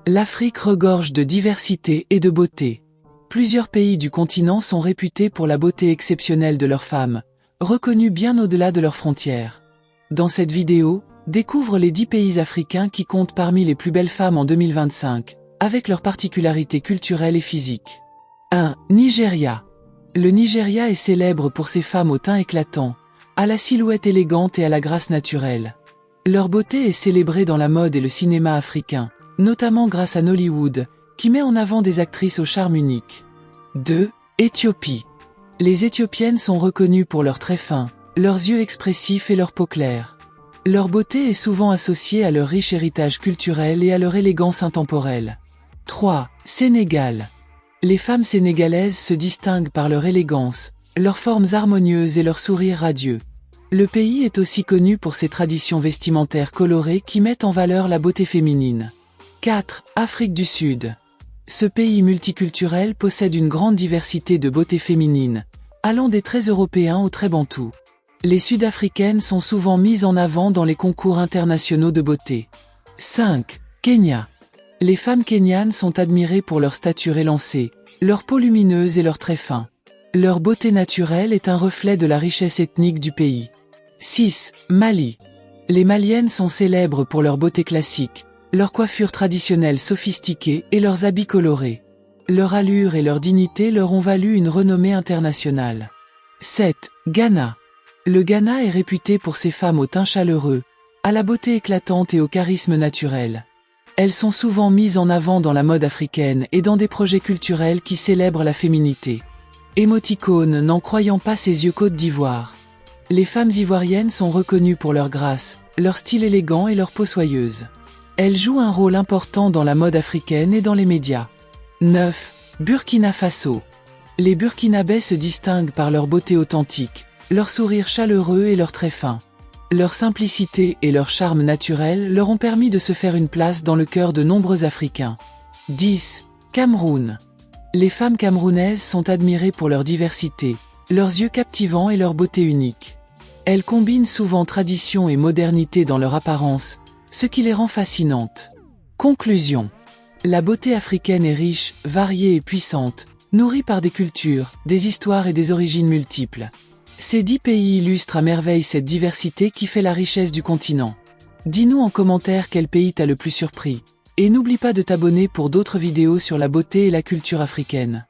L'Afrique regorge de diversité et de beauté. Plusieurs pays du continent sont réputés pour la beauté exceptionnelle de leurs femmes, reconnues bien au-delà de leurs frontières. Dans cette vidéo, découvre les 10 pays africains qui comptent parmi les plus belles femmes en 2025, avec leurs particularités culturelles et physiques. 1. Nigeria. Le Nigeria est célèbre pour ses femmes au teint éclatant, à la silhouette élégante et à la grâce naturelle. Leur beauté est célébrée dans la mode et le cinéma africain, notamment grâce à Nollywood, qui met en avant des actrices au charme unique. 2. Éthiopie. Les Éthiopiennes sont reconnues pour leurs traits fins, leurs yeux expressifs et leur peau claire. Leur beauté est souvent associée à leur riche héritage culturel et à leur élégance intemporelle. 3. Sénégal. Les femmes sénégalaises se distinguent par leur élégance, leurs formes harmonieuses et leur sourire radieux. Le pays est aussi connu pour ses traditions vestimentaires colorées qui mettent en valeur la beauté féminine. 4. Afrique du Sud. Ce pays multiculturel possède une grande diversité de beauté féminine, allant des traits européens aux traits bantous. Les Sud-Africaines sont souvent mises en avant dans les concours internationaux de beauté. 5. Kenya. Les femmes kenyanes sont admirées pour leur stature élancée, leur peau lumineuse et leurs traits fins. Leur beauté naturelle est un reflet de la richesse ethnique du pays. 6. Mali. Les Maliennes sont célèbres pour leur beauté classique, leur coiffure traditionnelle sophistiquée et leurs habits colorés. Leur allure et leur dignité leur ont valu une renommée internationale. 7. Ghana. Le Ghana est réputé pour ses femmes au teint chaleureux, à la beauté éclatante et au charisme naturel. Elles sont souvent mises en avant dans la mode africaine et dans des projets culturels qui célèbrent la féminité. Émoticône n'en croyant pas ses yeux Côte d'Ivoire. Les femmes ivoiriennes sont reconnues pour leur grâce, leur style élégant et leur peau soyeuse. Elles jouent un rôle important dans la mode africaine et dans les médias. 9. Burkina Faso. Les Burkinabés se distinguent par leur beauté authentique, leur sourire chaleureux et leurs traits fins. Leur simplicité et leur charme naturel leur ont permis de se faire une place dans le cœur de nombreux Africains. 10. Cameroun. Les femmes camerounaises sont admirées pour leur diversité, leurs yeux captivants et leur beauté unique. Elles combinent souvent tradition et modernité dans leur apparence, ce qui les rend fascinantes. Conclusion. La beauté africaine est riche, variée et puissante, nourrie par des cultures, des histoires et des origines multiples. Ces 10 pays illustrent à merveille cette diversité qui fait la richesse du continent. Dis-nous en commentaire quel pays t'a le plus surpris. Et n'oublie pas de t'abonner pour d'autres vidéos sur la beauté et la culture africaine.